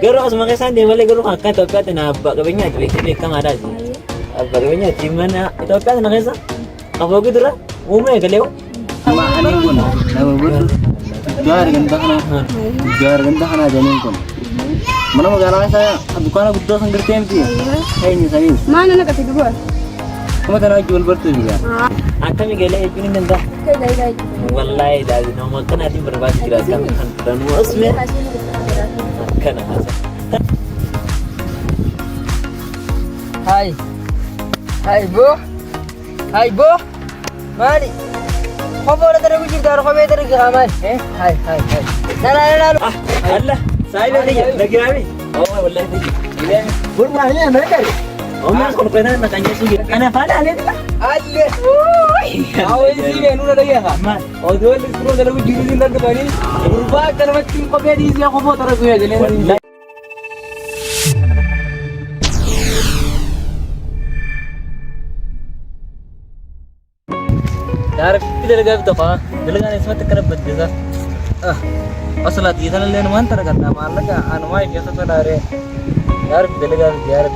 Garuu asuma keessaan deemalee garuu akka Itoophiyaatti na abbaa qabeenyaa beekamaadha. Abbaa qabeenyaa mana Itoophiyaatti na keessa afoo gidura uumee eegalee Ani kun nama bodu gaari ganda kana janiin kun mana magaalaa keessa dukkaana guddaa san gartee miti eenyu sanii Mana nak kasi dua. kuma tanaa wajji wal bartuu jira akkami galee eebbiin hin danda'a. Wallaahi daadhi nama kanaatiin barbaadu jira kan fudhannu asme akkana haasa. Hai bo mali khobo la taragu jirta ro khobe taragu hamal hai la Allah saayiba nagiraami. Oh wallahi gurmani na kare Omong kalau kena nak tanya sih, ana fala ale ta? alle awai si me nuna daga ha Man, o dole suro da ragu jiri din da bani gurba kan wacin khobe di ya khobo taragu ya jelen تعرف كده اللي جايب دقة ده اللي كان اسمه تكرب بدجزة أصلا دي ثنا اللي أنا ما أنت ركضنا ما لك أنا ما يجي أصلا ناري تعرف ده اللي جايب تعرف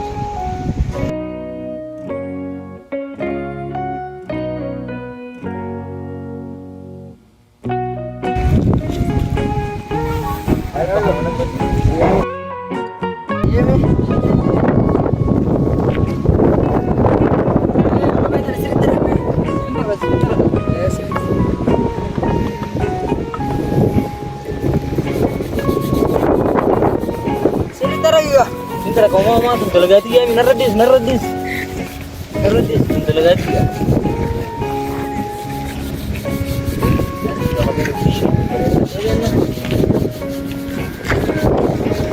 Entar kau mau tuh delegati ya, naradis, delegati ya.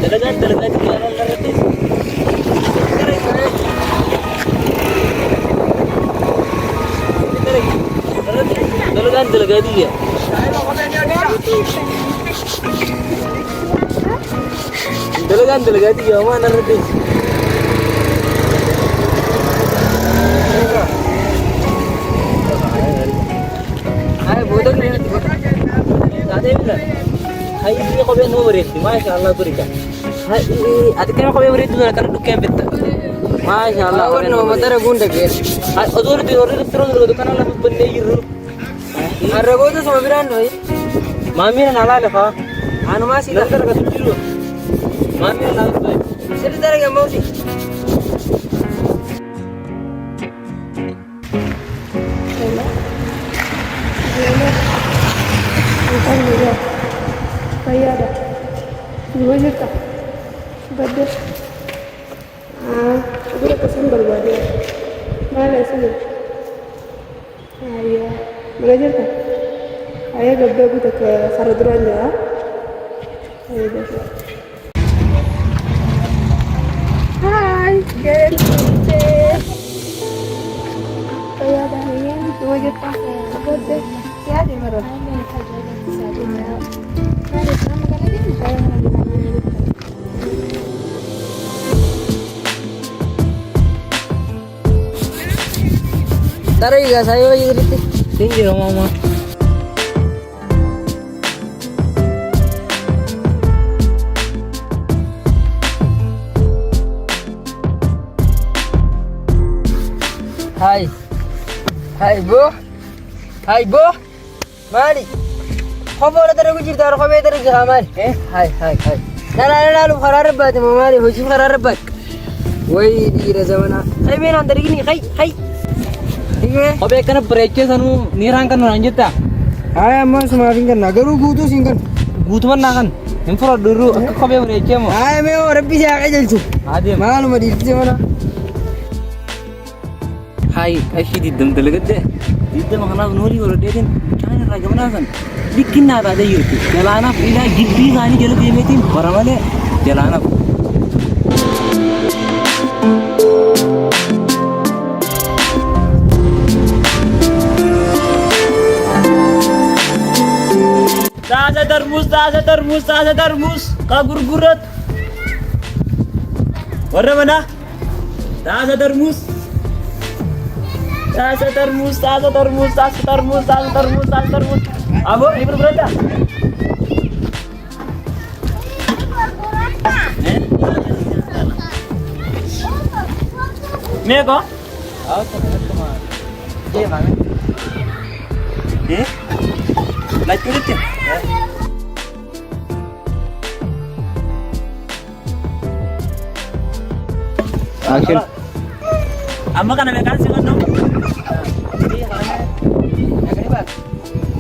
Delegati ya, naradis. Delegati ya. Delegati ya, mana naradis? hai bodoh ni Ada bila? Hai ini kau biar nomor itu, masya Allah berikan. hai adi kan khobe beri tu kan dukke betta Masya Allah. awar no matara gunda ke Hai, orang terus dukan Allah benda iru. arago tu sama biran doi Mami na nala lefa. anu masih Nanti dah nak tiru. Mami na nala lefa. sini tara yang mau sih Bukan juga. Kayak ada. 2 juta. Gede. Aku udah pesan berbeda. Mana sih? Iya. Belajar kan? Ayah gede aku udah ke Saraduran ya. Ayo deh. Hai, gente. Kayak ada ini 2 juta. Gede. Ya di mana? tara iga sayo yuriti Tinggi mama. hai bo mali khobo la taragu jirta ro khobe taragu hamal hai la lu kharar bat mali hoji kharar bat woi di zamana hai ben andar gini hai Kau biar kena percaya sanu nirangkan lanjuta. hai amma semarin kan nagaru gutu singkan Butuh mana kan? Info dulu. Aku kau biar percaya mau. hai me orang bisa aja jalsu Ada. malu madi zamana Hai, sih di dalam delegat deh. Di dalam mana nuri orang dia kan. Jangan raga mana kan? Bikin nada ada yurti. Jalan apa? Ini gigi kani jalan dia metin. Orang mana? Jalan apa? Taza termus, kagurgurat. Warna mana? Taza termus. Abo, ini berapa? Meko? Dia mana? Light kulit ya? Action. Amma kana me kasi kono?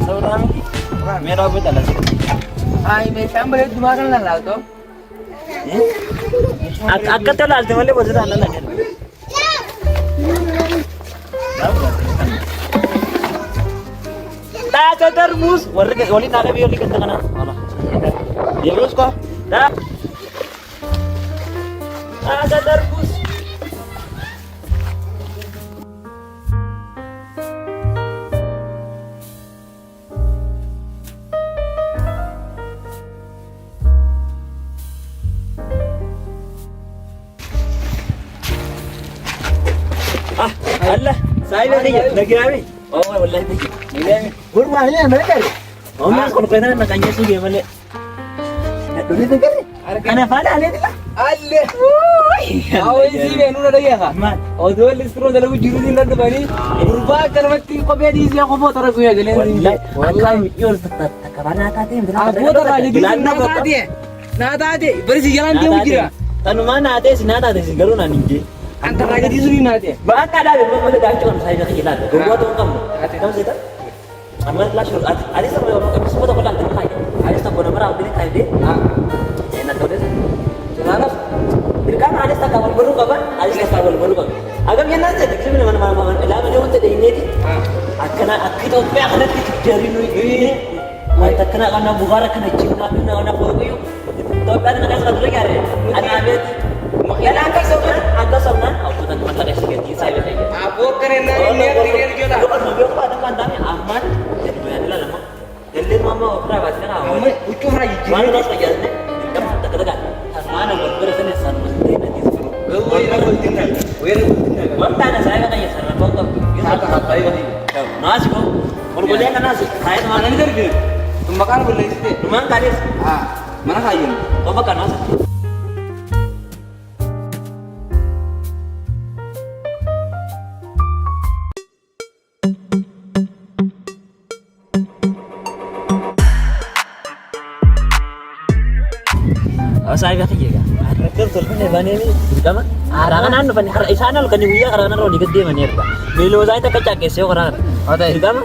Saurami. Mera betala. Ay, me shambal dimagan na law to. Akka tala alte male bojda anna na. Da termus warga wali naga bioli kanta kana. Dia terus kok. Da. Ada termus. Allah, saya lagi rame. Oh, wallahi lagi. Ini Gurmahnya mereka. oh mas kalau kena nak kanya sugi male. Dulu itu kan. Ana fala ale dila. Allah. Awal sih benu ada ya kak. Man, Oh dua listro dalam juru di lantai bani. Berubah karena mati kopi di sini aku mau taruh gue galen. wallahi yur tetap kabana ta tim. Aku taruh aja di sana tadi. Nah tadi bersih jalan dia mungkin. Tanu mana ate sinata ate sigaruna ninje. Antar aja di sini nanti. Ba ka da be mo da chon sai da kila. Gua to kamu. Kamu sita? Amma la shur adi sa mo kamu semua to kola kai. Adi sa bodo mara abdi kai de. Enak to des. Sunana. Dirkan adi sa kawal baru ka ba? Adi sa kawal baru ka. Agam yan na sa dikse mana mana ila ma jawon ta de ne ti. Akana akito pe akana ti jari nu ini. Mai takana kana bugara kana cinna kana kana ko yo. To pa na ka sa dole kare. Ana abet. Ya angka sabna aku tak makan es kecil saya betul. Aku keren ini yang kita. Bukan mobil apa ada kandangnya aman. Jadi banyak lah lama. Jadi mama okra basnya awal. Kamu ucur aja. Mana los lagi ni? Kamu tak katakan. Mana berberes ni sana mesti nanti. Wanta na saya kan ya sana pokok. Hata ini. Nasi kok. Kalau boleh kan nasi. Saya mana ni terus. Makan boleh sih. Rumah kadis. Mana kayun? Kau makan nasi. Saya biasa juga. Betul betul bani ini pertama. Arangan anu bani har isana lo kan wiya arangan ro digede mani erba. Belo zai ta kaca kese orang. Ada. Pertama.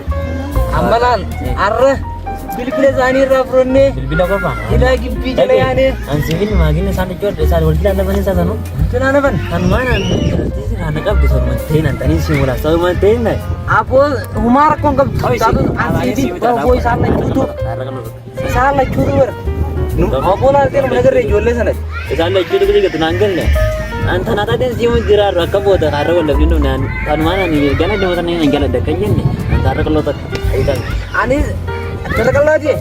Amalan arre bilbile zani rafronne Bilbila ko pa. ila gibbi jale yani Ang civil magin sa ni jod sa wala na bani sa tano. kenana ban Kan mana tisi rana kap di sorman tenan tani simula so man tenan. apo humar kon kab tadu asidi boy sana chutu sala chutu apo na ter nagare jolle sana Isana judu kali ketenangan le. Anta nata den simu jira rakabo da karo wala binu nan. Kan mana ni gana de matan ni gala da kanyen ni. Antara kalau tak aidan. ani terkala aja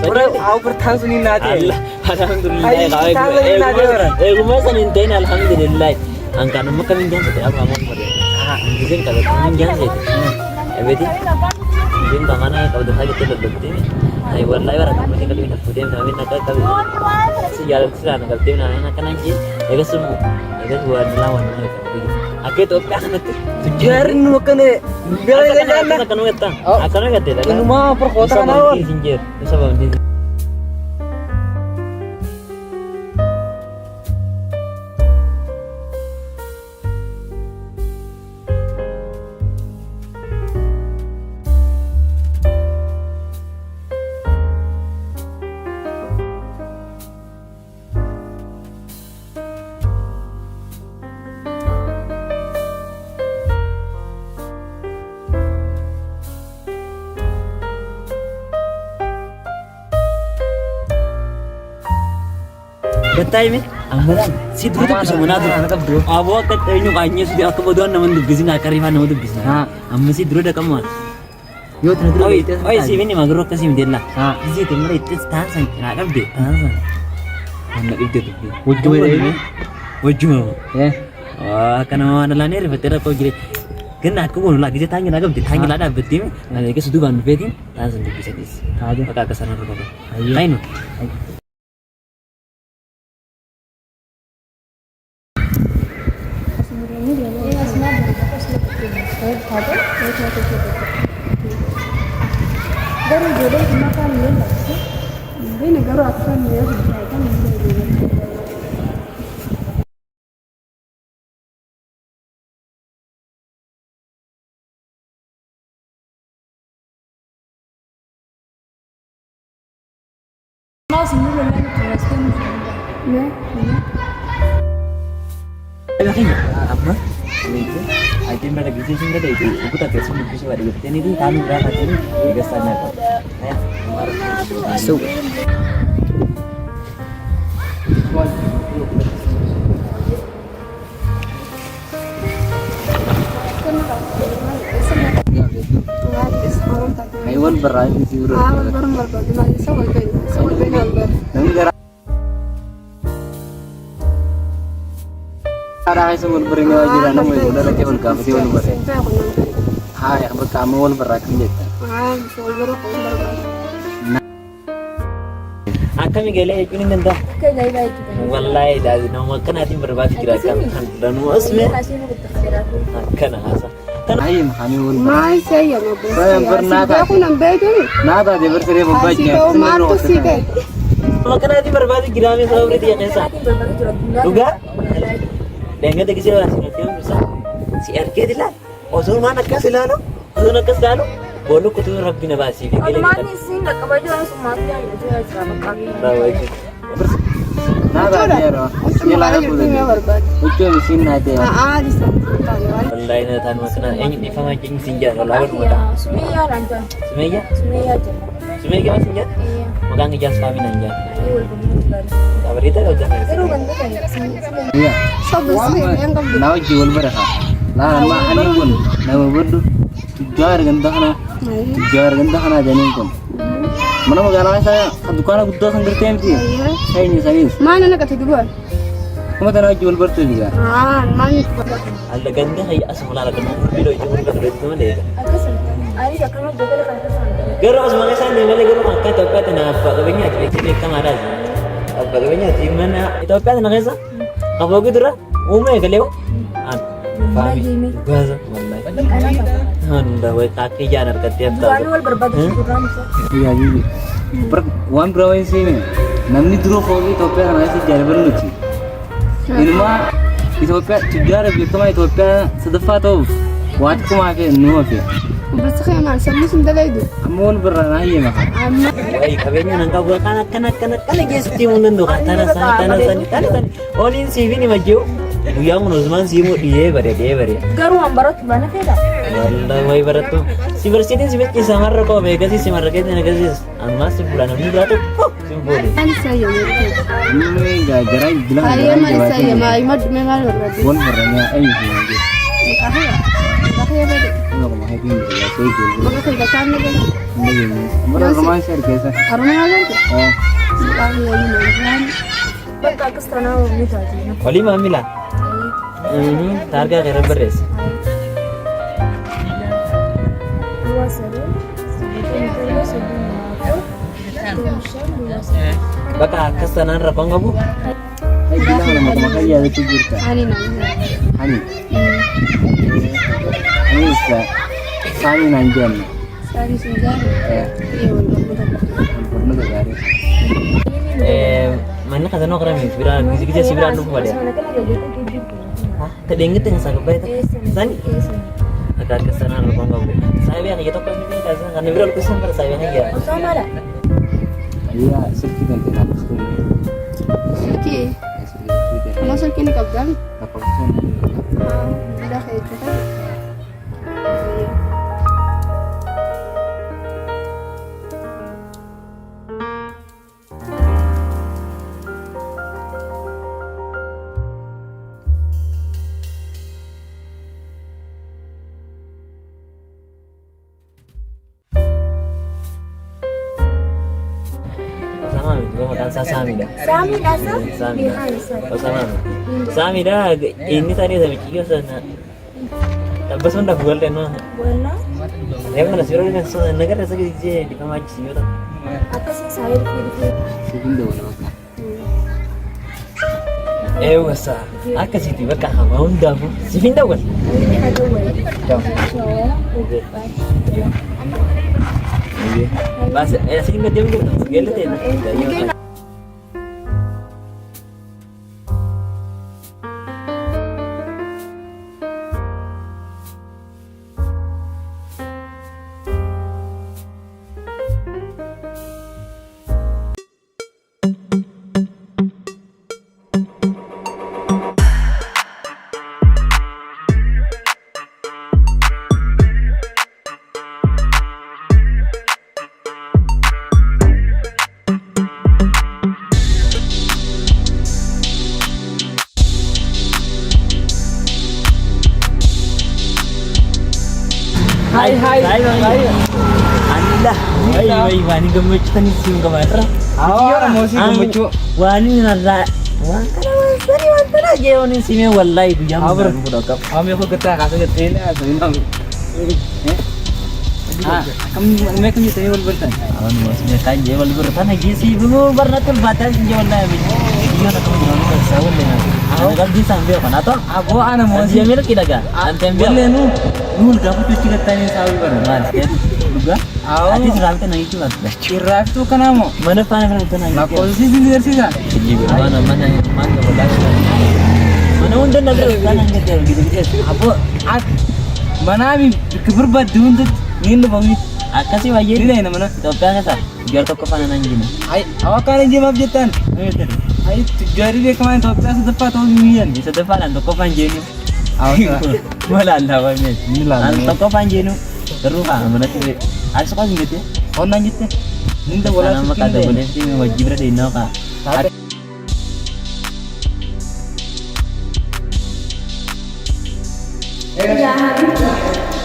ora au pertang suni na aja Allah, alhamdulillah. Ay, tama yun natin, orang. Gumasan hintayin, alhamdulillah. Ang kanan mo kaming dyan sa tayo, amon mo rin. Ang gisin ka, kaming dyan sa ito. Beti, din pa mana kau dah lagi terlalu betul. Ay, wallahi orang kamu tinggal di mana putih, kami nak kau sejalan sejalan kau tim nak nak nanti. Ega semua, ega buat lawan. Aku itu apa nak tu? jarin wakane bela jana Akan ngerti, akan ngerti. inu ma per kota kana on Sinjer, bisa bangun. Betul mi? Amalan. Si dulu tu bisa mana tu? Abu kat ini kayaknya sudah aku bodoh nama tu bising akari mana tu bising. Amma si dulu dah kamu. yo tadu Oi si ini magro kasi mendela. Si tu mulai itu tahan sang nak kapde. Tahan. Anak itu tu. wujud ini Wujud. eh Wah, karena mana lani repetera kau gini. Kena aku pun lagi tanya nak kapde. Tanya lada betul. Nanti ke sudu ban betin. Tahan sang bisa dis. aja Pakai kesana tu apa? Ayo. Ada? Baru jodoh makan ya nggak sih? Ini negara akan ya kan mau sendiri lagi terus kan ya Kayaknya apa? Itu aja mereka gitu sih nggak ada itu. Aku tak biasa mungkin sih ada gitu. Ini tuh kami berapa ini? Tiga sana kok. Ya, kemarin masuk. Haiwan berani sih bro. bareng berbagi lagi sama Nang gara ada semua beringa aja dan mau udah lagi ul kamu sih ul bare. Hai, aku kamu ul berakin deh. Akan migale itu nih nanda. Wallahi dari nama kan hati berbagi gerakan dan wasme. Akan asa. Hai, kami ul. Mai saya mau Saya pernah aku nambah itu. nada dia berseri membaca. Malu sih deh. Makan hati berbagi gerakan sobre dia kesa. Juga. Dengan tadi sih masih nanti bisa. Si RK dilan. Ozon mana kasih lalu? Ozon kasih lalu. Bolu kutu rabbi nabasi. Otomatis sih nggak kebaca langsung mati aja dia selama kami. Tahu itu. Nada dia roh. Dia lagi boleh. Itu mesin nada. Di sana. Wallahi na tan makna ini fama jing sinja kalau lawan muda. Sumia lancar. Sumeya? Sumia aja. Sumeya ke sinja? Iya. Magang ijas kami nanja. Iya, benar. Kabar itu kau jangan. Seru kan tuh kan? Iya. Sobat yang kamu Now jual berapa? Nah, nama ani pun. Nama berdu. Tujar gantah na. Tujar gantah na janin pun. Mana mau galau saya? Dukaan aku tuh sangger tempi. Saya ini serius. Mana nak kata dua? Kamu tanah jual bertu juga. Mana? Ada ganda kayak asal mula lakukan video itu mereka sudah itu mana ya? Aku sih. Ari jakar mau juga kan kesana. Garo sebagai sana mana garo makan tapi apa apa kebanyakan aja itu kamera aja. Apa kebanyakan di mana itu apa nak kesa? Apa gitu lah? Umur ya kalau Fahmi. Bahasa wallahi. Anda woi kaki jangan ketiap Jual luar berbagi kurang sih. Iya juga. Per one provinsi ini. Namni dulu fogi topnya kan masih jadi berlucu. Ini mah Ethiopia tujar bilang Ethiopia sedefa tuh. Wat kumake nuake. Berarti kayak mana? Sama sendiri itu. Amun pernah iya maka. Woi kabenya nangka gua kanak guys timun nendo tanah sana. Olin CV ni maju. Yang Nuzman sih mau dia bare. Garu ambarat mana keda? Wallahi woi barat tuh. Si bersihin si becci samar kok mega sih si market ini sih. Amas si bulan ini berapa? Simpul. Kan saya Ini gak jarang bilang. Saya mana saya imad memang berarti. Bon pernahnya sih. Kahya berarti. Enggak mau happy gitu ya. Saya jual. Maka kerja sana kan. Ini mana rumah saya biasa. Aruna aja tuh. Oh. Kahya ini kan. Baka ke sana ini tadi. Wali mamila. Targa kira beres. Dua seru. Sebetulnya sebelum Baka kesanan rapang kamu? Saya bilang nama makan ya itu kita. Ani nanya. Hani. Ini bisa sami nanjan. Sari senja. Ya. Iya benar. Pernah kagari. Mana kata no keren nih, bisik sih beranu pada. Hah, tadi inget yang saya lupa itu. Sani, agak kesanan rapang kamu. Saya bilang gitu kan ini kasih karena viral kesan pada saya ya. sama ada. Iya, sedikit nanti nak sekali. Siki. Kamu siki ni kabdan. Apa pun. Dah kayak itu kan. Gua makan sasami dah. Sami dasa? Sami. Biasa. Oh sama. Sami dah. Ini tadi saya mikir sana. Tapos man dah buat no. Buena. Ya mana sih orang so negara sakit je di kamar sih orang. Apa sih saya pikir Segundo wala ka. wasa. Akkasitti bakka hamaa hundaafu siif hin dawwal. Bas, sini nggak jam gitu. Gelet ya. Hai. Anilah. Wai wani gemucu tani sim kamera. Emosi gemucu. Wani nara. Wah, kana sari wantan aja wani sime wallahi bujam. Budakap. Kami aku getah kasih getin ya, senang. Kamu mereka bisa jual bertan. Awan maksudnya kan jual bertan aja sih. Bungu bernatul batas jual lah. Iya nak kamu jual bersawun dengan. Kalau di sambil kan atau Aku anak mau dia milik kita kan? Antembil. Boleh nu kamu tuh cerita tanya sawi bareng. Mas kan juga. Adi sudah kita nang itu lah. Kira itu kan amo. Mana pana itu nang. Nah posisi sendiri sih kan. Mana bodas. Mana undan ada kan nang gitu. Apa mana abi keberbat untuk nin bangi. Akasih wajib. Ini mana? Topeng kan? Biar kau kepana nang gini. Ai awak kan aja maaf jetan. Ai jari dia kemarin topeng setepat tahun milian. Bisa depan toko panjenu. Awak Wala lawan ni. Toko panjenu. Terus mana sih? Ada sekolah gitu ya? Oh lanjutnya. Ninda bola Nama kata boleh sih wajib ada di nol kak. Ya,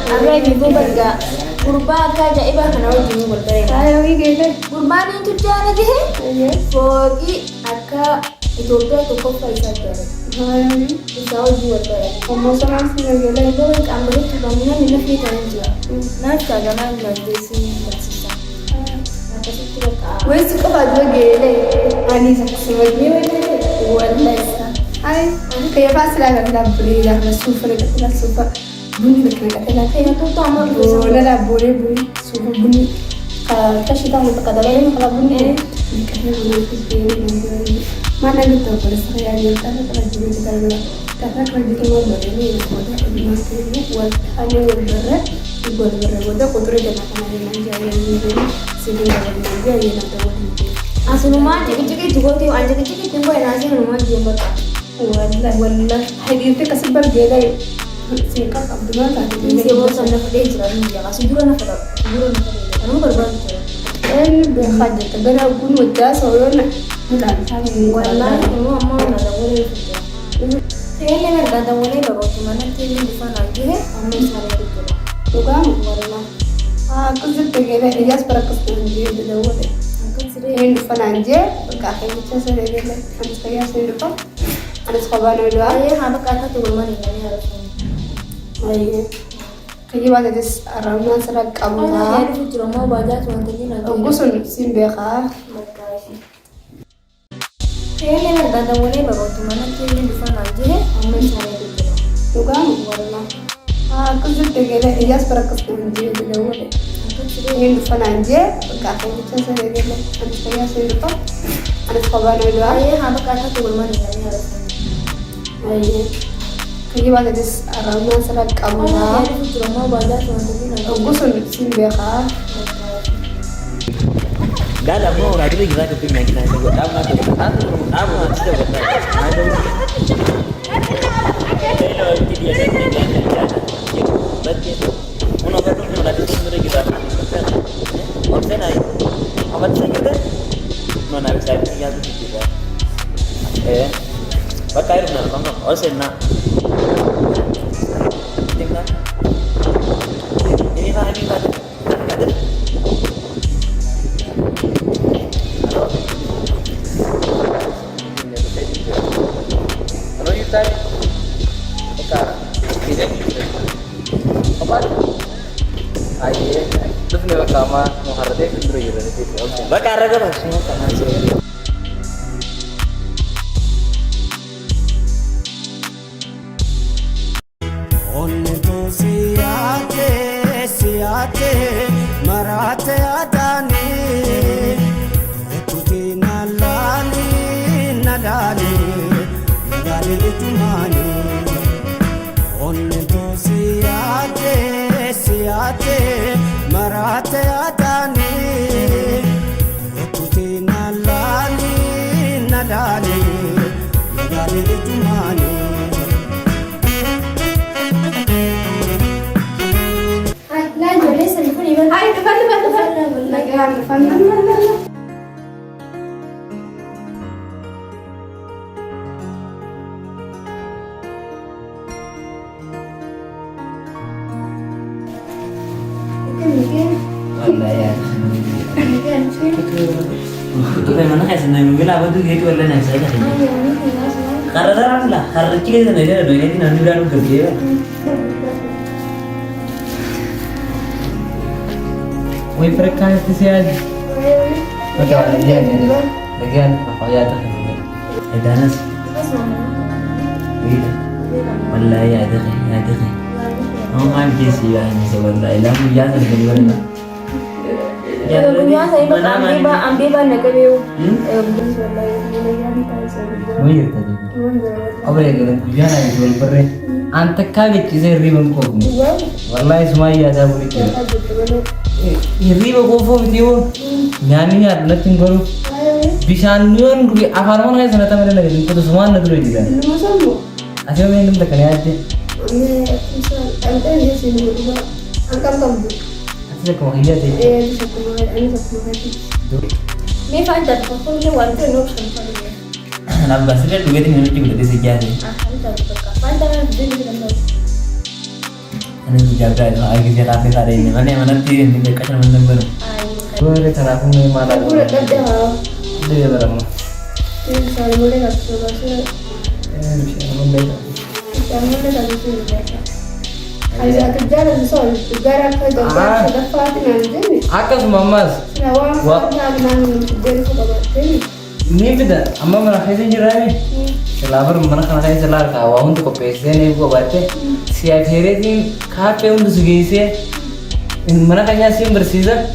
aga ibu berga. Kurba aga jaiba kana wajib berga. Saya lagi gitu. Kurban itu jana deh. Fogi aka Ethiopia to kofa isajare. Saya lagi. Isao jual berga. Kamu sama sih lagi lah. Itu ambil itu bangunya mina kita aja. Nah, jangan desi bersisa. Apa sih kita Wes kau baju gele. Ani sebagai wallahi. Ay, kayak pas lah kan beli dah super kita super bunyi kita kayak tuh amal boleh lah boleh super bunyi kalau kita sih tahu kalau lain kalau bunyi kita bunyi mana gitu kalau saya kita kalau juga kita bilang karena kalau kita mau ini ada masih buat hanya berat udah kotor aja makanan aja yang ini sini aja yang ada buat asal rumah cekik juga tuh aja cekik tunggu nasi rumah jembat. Wallah hari itu kesebar gila singkat Abdullah tadi Ini sih bosan na fadai jira ni ya siguro na fadai. Ano berbantu ya? berhaja tegara pun wajah soalnya nak bukan saling Wallahi mo amma na da wuri fita. Sai ne da da wuri ba ko mana ke ni fa na gire amma sare da kira. juga Wallahi. aku sih tegara ijas para kesulitan dia da wuri Akan sire ini fananje berkah kita sore gila kan saya sendiri pak ada sekolah doa ay ha baka ta to mani ne harus. ay kaji wala des aramna sarak Ay kamuha ya ni fitro mo baja to antini na. gusun simbe kha Sai ne da da wuri ba ko mana ke ni fa na gire amma sare da kira. juga aku sih tegara ijas para kesulitan dia da wuri Akan sire ini fananje berkah kita sore gila kan saya sendiri pak ada sekolah doa ay ha baka ta to mani ne harus. ay kaji wala des aramna sarak Ay kamuha ya ni fitro mo baja to antini na. gusun simbe kha Gala mo lagi lagi kita keping lagi nanti buat apa tuh? Apa sudah betul. Ada. Hello, ini dia saya. Betul. Uno baru ni lagi tu mereka kita. Or saya naik. Apa saya kita? No naik saya tinggal di situ. Pakai rumah kamu. Or saya nak. Tinggal. Ini kan. Ada. Bakar aja Mas, semua kan hasil. itumani onne to siyate marate atani okuti nalani itumani لا جلس الفل يبان هاي تفضل لا قاعد تفضل Wallahi ya. Itu kayak mana kayak seneng mungkin apa tuh gitu wala nang saya kan. Karena lah, karena kita nih ada dua ini nanti udah gede ya. Woi mereka itu sih aja. Oke, lagian apa ya tuh? Danas. Iya. Wallahi ada. Oh mandi sih ya ini sebenarnya. Ilang biasa di mana? Punya saya ambil banyak kebeu. Oh iya tadi. Apa ya gitu? Biar aja jual beri. Antek kali kisah ribang kok. Wallahi semua iya ada beri. Riba kok fo video. Nyani ya nothing baru. Bisa nyuan gue apa namanya sana tamu lagi. Itu semua nak dulu juga. Asal main dum tekan aja. Asal kau iya deh. Ni fanta kwa ni watu ni option kwa ni. Na basi dia duit ini nanti udah disediakan. Fanta na bili kana. Ini dijaga itu lagi dia tapi ada ini mana nanti ini dekat sama nomor. Gue ada cara aku main mana. Dia berapa? Bisa ngomong. Akas mamas. Ini beda. Amma merasa jerai. Selabar merasa kayak selar kawa untuk kopesnya nih gua baca. Siap hari ini kape untuk segisi. Mana kayaknya sih bersisa.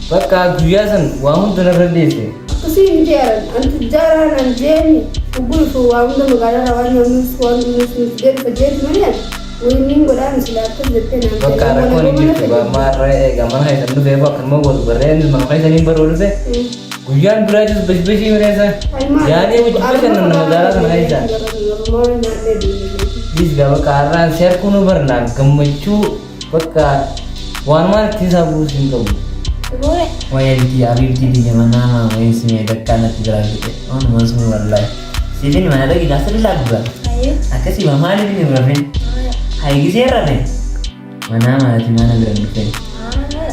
Baka guyasan, wahun tuh ngerti sih. Kasi jaran, antu jaran anjeni, ubul tu wanda magala rawan yang suan dia kerja mana? Wini golan silakan dete nanti. Baka aku nih gitu, gamar hai tentu bebas kan mau buat beren, makanya tadi baru deh. Guyan belajar besi mereka. Jadi ujian kan negara kan aja. Bis gak bakaran share kuno berenang kemecu baka wanmar tisabu singkau. Boleh. Wah ya di Arif di mana ini sini dekat nanti jalan gitu. Oh nama semua wallahi. Sini mana lagi dasar di lagu kan? Ayo. Aku sih mama ada di berapa? Hai gisera deh. Mana di mana berapa gitu?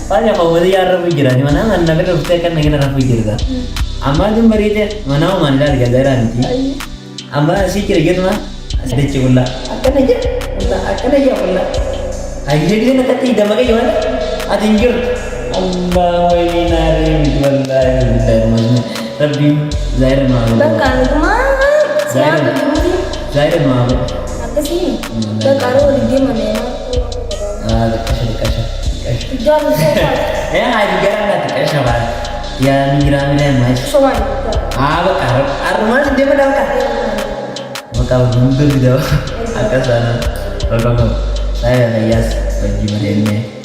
Banyak kau boleh ya rapi jalan di mana berapa kan lagi rapi jalan. Amma tuh beri deh mana mana lagi jalan nanti. Amma sih kira-kira mah ada cekula. Akan aja pula. Hai jadi nak tidak makai gimana? Atinjur. Allah ini nari wallahi billahi Rabbi Zaira mau Bakal kemana? Siapa gimana? Zaira mau Apa sih? Bakal di mana? Kasih Jangan lupa. Ayo jarang nanti kasih apa? Ya minggu-minggu mas. Soal. Bakal. Arman dia mana bakal? Bakal mundur gitu. Agak sana. Bakal. Saya Yas bagi mereka.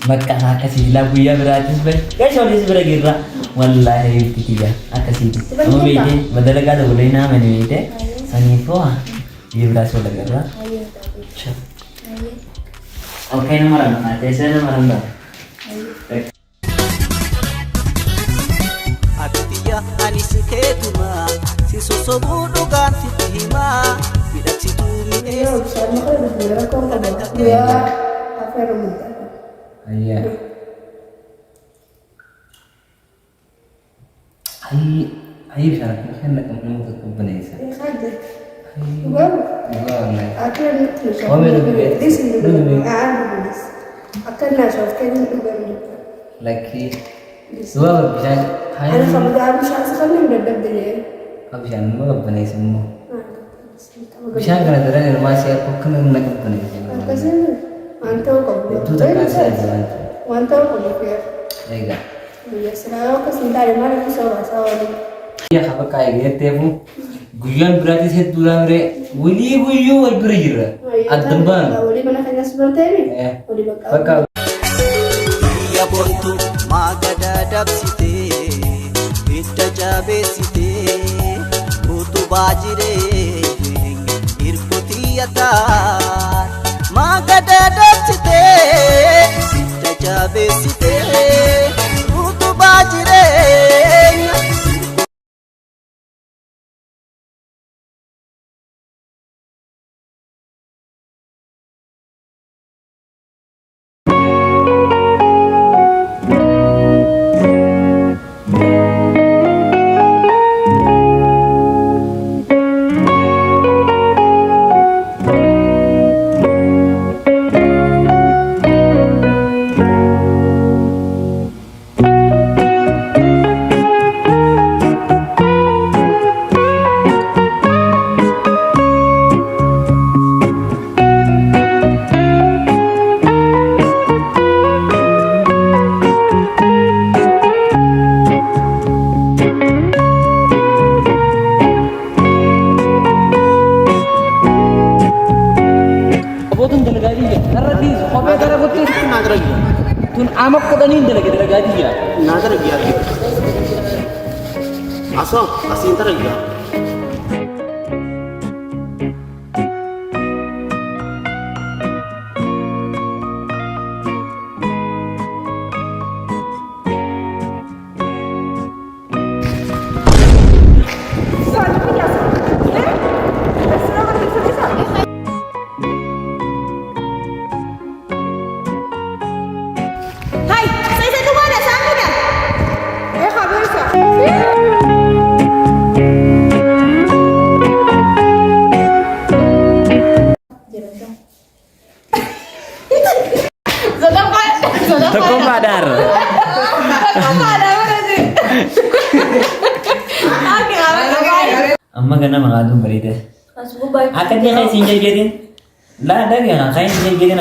Maka kasih lagu ya berarti sebenarnya. Guys, soalnya sebenarnya gira. Wallahi ketiga. Kasih itu. Kamu bede, badal kada boleh nama ni bede. Sani po. Dia berasa lagi lah. Oke nomor apa? Desa nomor apa? Atiya anis ketuma si sosobu dogan fitima tidak situ mine. Iya. Ayo bisa kan nak kamu untuk komponensa. Lagi dua bisa Ada sama dia habis sekali udah deh. habis anu komponensa semua. Bisa kan ada yang masih aku kena nak komponensa. Kasih mantau kok. Itu tak kasih aja. Mantau kok ya. Ega. Ya selalu kasih dari mana bisa rasa. Iya apa kayak gitu ya bu? Guyyaan biraatis hedduudhaan biree walii guyyuu wal bira jirra. Addan baanu. Walii mana keenya seperti walii Bakka biyya bontu maagada dabsitee hidda jabeessitee utubaa jiree irkutiyyataan maagada dabsitee hidda jabeessitee utubaa jireenya. Tun amak kudani dalaga dia. Nada lagi lagi. Asal asin ntar lagi. Hai, saya tunggu ada sampai dah. Khabar sah. Toko padar. Amma gana magadum berita. Kasih gue baik. Akan dia kayak sinjai gedin. Lah ada yang kayak sinjai gedin.